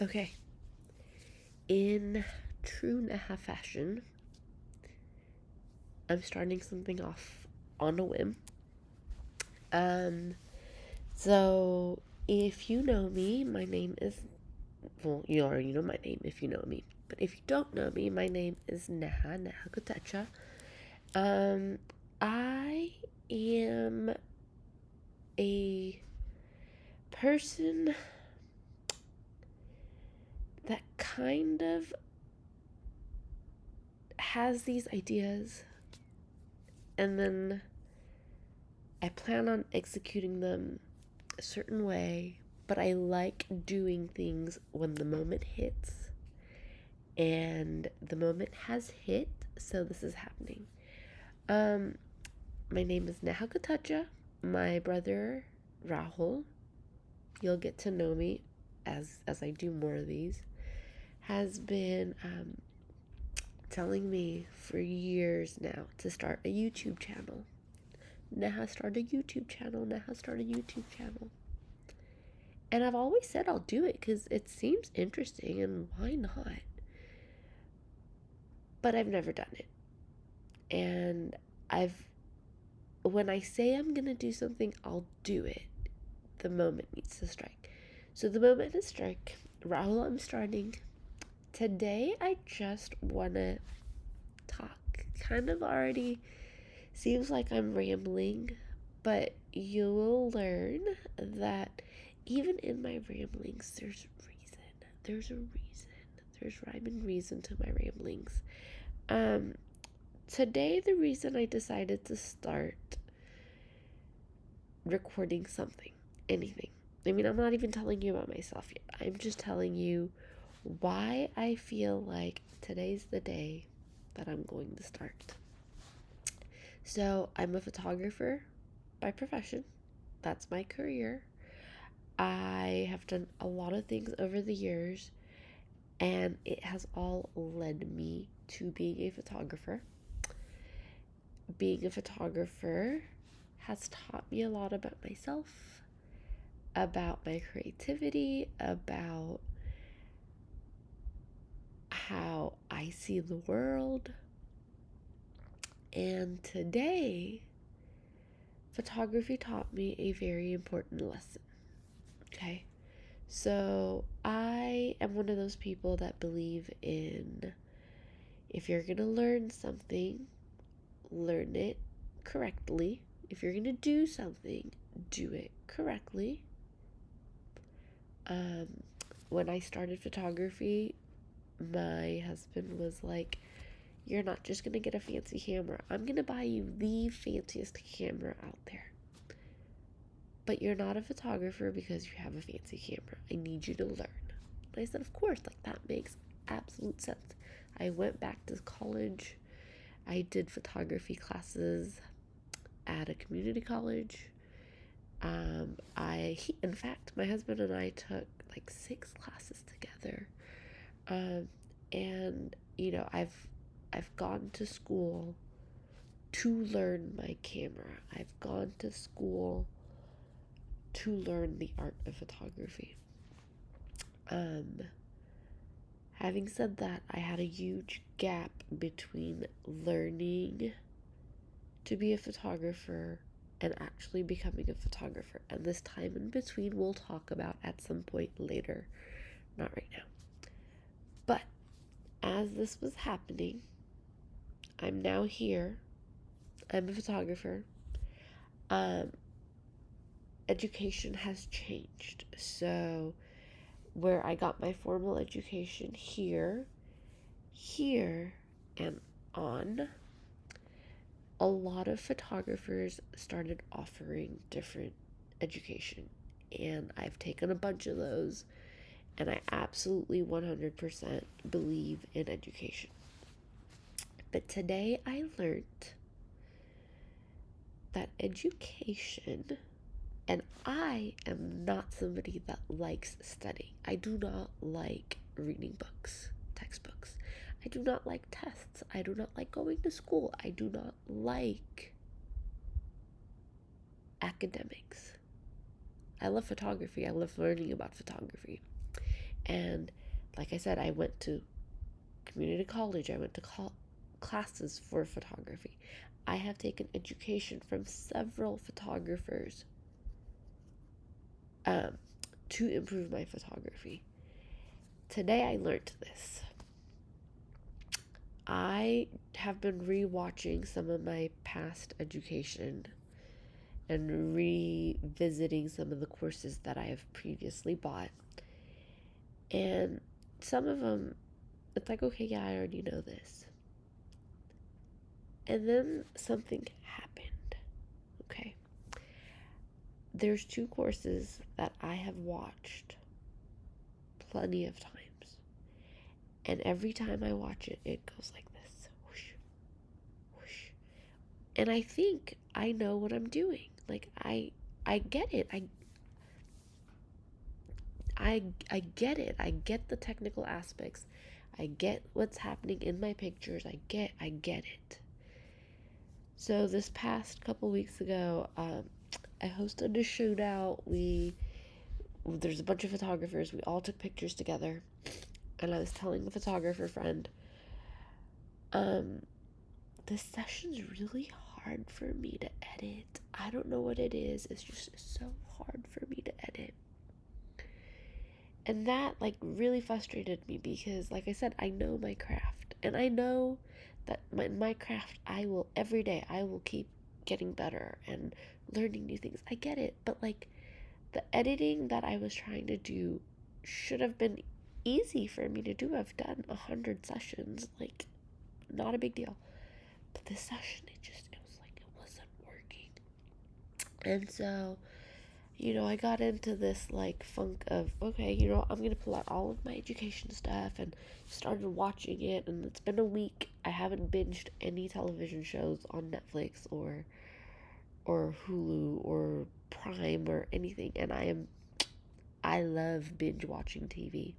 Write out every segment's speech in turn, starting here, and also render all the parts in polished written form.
Okay. In true Neha fashion, I'm starting something off on a whim. Um, so if you know me, my name is, well, you already know my name if you know me. But if you don't know me, my name is Neha Kotecha. Um, I am a person that kind of has these ideas and then I plan on executing them a certain way, but I like doing things when the moment hits. And the moment has hit, so this is happening. Um, my name is Neha Kotecha. My brother Rahul, you'll get to know me as I do more of these, has been telling me for years now to start a YouTube channel. Neha, start a YouTube channel. Neha, start a YouTube channel. And I've always said I'll do it because it seems interesting and why not? But I've never done it. And I've, when I say I'm going to do something, I'll do it. The moment needs to strike. So the moment has struck. Rahul, I'm starting. Today, I just want to talk. Kind of already seems like I'm rambling, but you will learn that even in my ramblings, there's reason. There's a reason. There's rhyme and reason to my ramblings. Um, Today, the reason I decided to start recording something, anything. I mean, I'm not even telling you about myself yet. I'm just telling you why I feel like today's the day that I'm going to start. So, I'm a photographer by profession. That's my career. I have done a lot of things over the years, and it has all led me to being a photographer. Being a photographer has taught me a lot about myself, about my creativity, about how I see the world. And today, photography taught me a very important lesson. Okay. So I am one of those people that believe in if you're going to learn something, learn it correctly. If you're going to do something, do it correctly. Um, when I started photography, my husband was like, "You're not just going to get a fancy camera. I'm going to buy you the fanciest camera out there. But you're not a photographer because you have a fancy camera. I need you to learn." And I said, "Of course, like that makes absolute sense." I went back to college. I did photography classes at a community college. In fact, my husband and I took like 6 classes together. Um, and I've gone to school to learn my camera. I've gone to school to learn the art of photography. Um, Having said that, I had a huge gap between learning to be a photographer and actually becoming a photographer. And this time in between, we'll talk about at some point later, not right now. But as this was happening, I'm now here. I'm a photographer. Um, Education has changed. So, where I got my formal education here, and on, a lot of photographers started offering different education. And I've taken a bunch of those, and I absolutely 100% believe in education. But today I learned that education, and I am not somebody that likes studying. I do not like reading books, textbooks. I do not like tests. I do not like going to school. I do not like academics. I love photography. I love learning about photography. And like I said, I went to community college, I went to classes for photography. I have taken education from several photographers um, to improve my photography. Today I learned this. I have been rewatching some of my past education and revisiting some of the courses that I have previously bought. And some of them, it's like, okay, yeah, I already know this. And then something happened. Okay. There's two courses that I have watched plenty of times. And every time I watch it, it goes like this. Whoosh, whoosh. And I think I know what I'm doing. Like I get it. I get it. I get the technical aspects. I get what's happening in my pictures. I get it. So this past couple weeks ago, I hosted a shootout. There's a bunch of photographers. We all took pictures together, and I was telling the photographer friend, this session's really hard for me to edit. I don't know what it is. It's just so hard for me to edit. And that like really frustrated me because like I said, I know my craft, and I know that my craft, I will every day I will keep getting better and learning new things. I get it, but like the editing that I was trying to do should have been easy for me to do. I've done 100 sessions, like not a big deal. But this session, it was like it wasn't working. And so I got into this like funk of, okay, I'm gonna pull out all of my education stuff and started watching it. And it's been a week. I haven't binged any television shows on Netflix or Hulu or Prime or anything. And I love binge watching TV.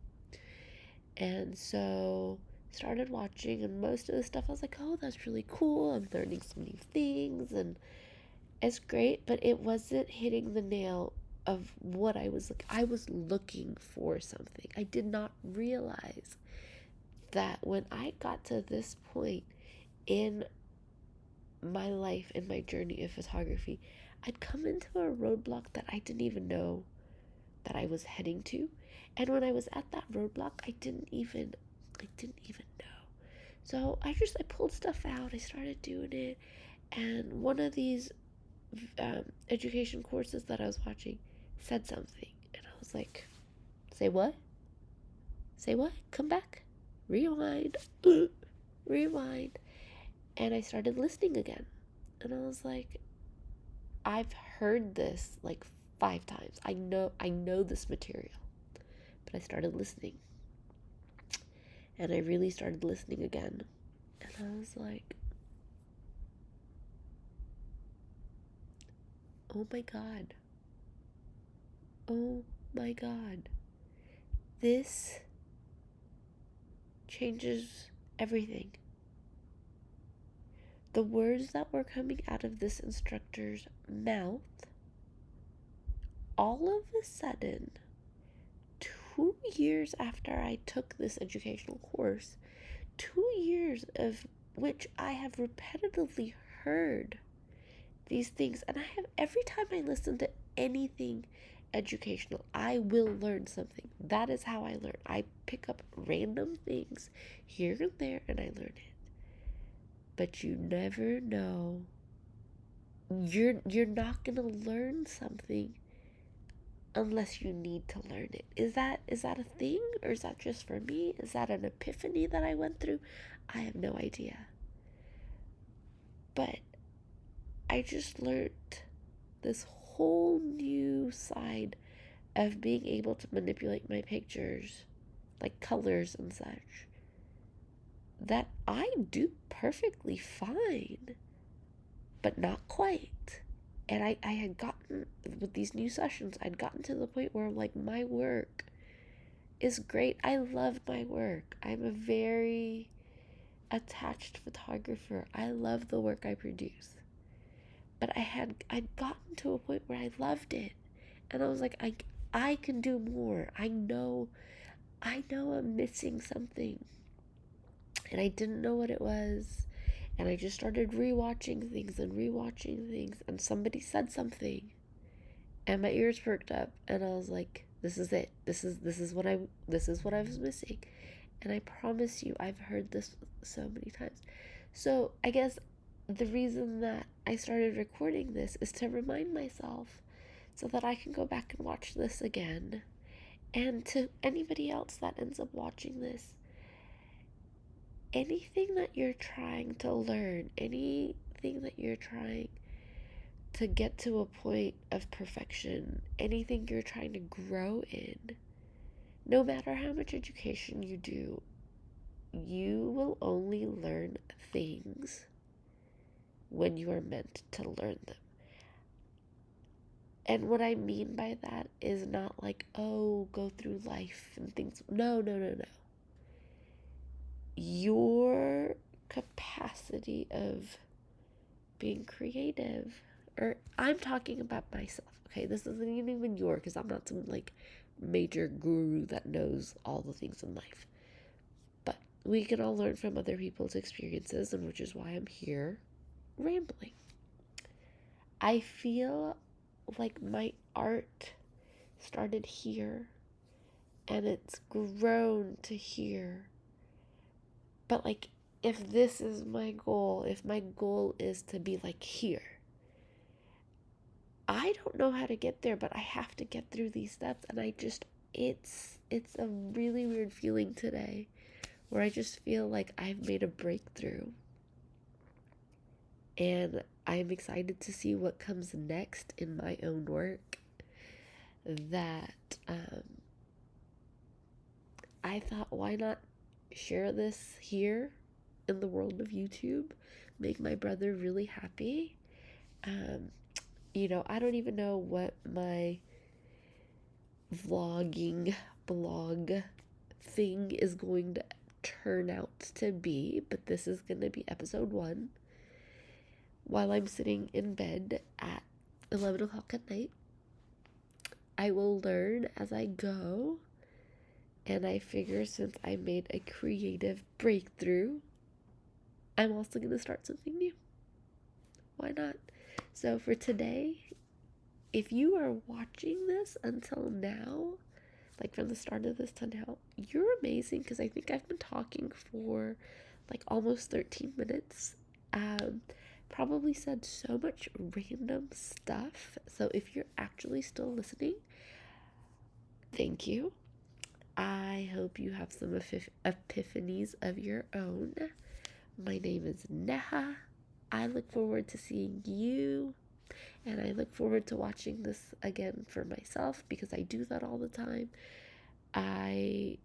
And so started watching, and most of the stuff I was like, oh, that's really cool. I'm learning some new things, and it's great, but it wasn't hitting the nail of what I was looking for something. I did not realize that when I got to this point in my life and my journey of photography, I'd come into a roadblock that I didn't even know that I was heading to. And when I was at that roadblock, I didn't even know. So I pulled stuff out. I started doing it, and one of these education courses that I was watching said something, and I was like, "Say what? Say what? Come back, rewind, rewind." And I started listening again, and I was like, "I've heard this like 5 times. I know this material." But I started listening, and I really started listening again, and I was like, "Oh my God. Oh my God. This changes everything." The words that were coming out of this instructor's mouth, all of a sudden, 2 years after I took this educational course, 2 years of which I have repetitively heard these things, and I have every time I listen to anything educational, I will learn something. That is how I learn. I pick up random things here and there, and I learn it. But you never know. You're not gonna learn something unless you need to learn it. Is that a thing, or is that just for me? Is that an epiphany that I went through? I have no idea. But I just learned this whole new side of being able to manipulate my pictures, like colors and such, that I do perfectly fine, but not quite. And I had gotten, with these new sessions, I'd gotten to the point where like my work is great. I love my work. I'm a very attached photographer. I love the work I produce. But I'd gotten to a point where I loved it. And I was like, I can do more. I know I know I'm missing something. And I didn't know what it was. And I just started rewatching things and rewatching things. And somebody said something. And my ears perked up. And I was like, this is it. This is what I was missing. And I promise you, I've heard this so many times. So I guess the reason that I started recording this is to remind myself so that I can go back and watch this again. And to anybody else that ends up watching this, anything that you're trying to learn, anything that you're trying to get to a point of perfection, anything you're trying to grow in, no matter how much education you do, you will only learn things when you are meant to learn them. And what I mean by that is not like, oh, go through life and things. No, no, no, no. Your capacity of being creative, or I'm talking about myself, okay? This isn't even your, because I'm not some like major guru that knows all the things in life. But we can all learn from other people's experiences, and which is why I'm here rambling. I feel like my art started here and it's grown to here. But like, if this is my goal, if my goal is to be like here, I don't know how to get there, but I have to get through these steps. And it's a really weird feeling today where I just feel like I've made a breakthrough. And I'm excited to see what comes next in my own work. That I thought, why not share this here in the world of YouTube? Make my brother really happy. I don't even know what my vlogging blog thing is going to turn out to be, but this is going to be episode 1. While I'm sitting in bed at 11 o'clock at night, I will learn as I go. And I figure since I made a creative breakthrough, I'm also going to start something new. Why not? So for today, if you are watching this until now, like from the start of this to now, you're amazing, because I think I've been talking for like almost 13 minutes. Probably said so much random stuff. So if you're actually still listening, thank you. I hope you have some epiphanies of your own. My name is Neha. I look forward to seeing you, and I look forward to watching this again for myself, because I do that all the time. I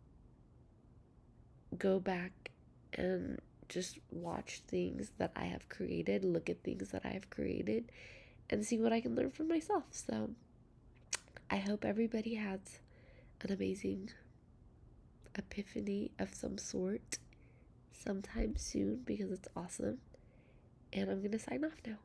go back and just watch things that I have created, look at things that I have created, and see what I can learn from myself. So I hope everybody has an amazing epiphany of some sort sometime soon, because it's awesome. And I'm going to sign off now.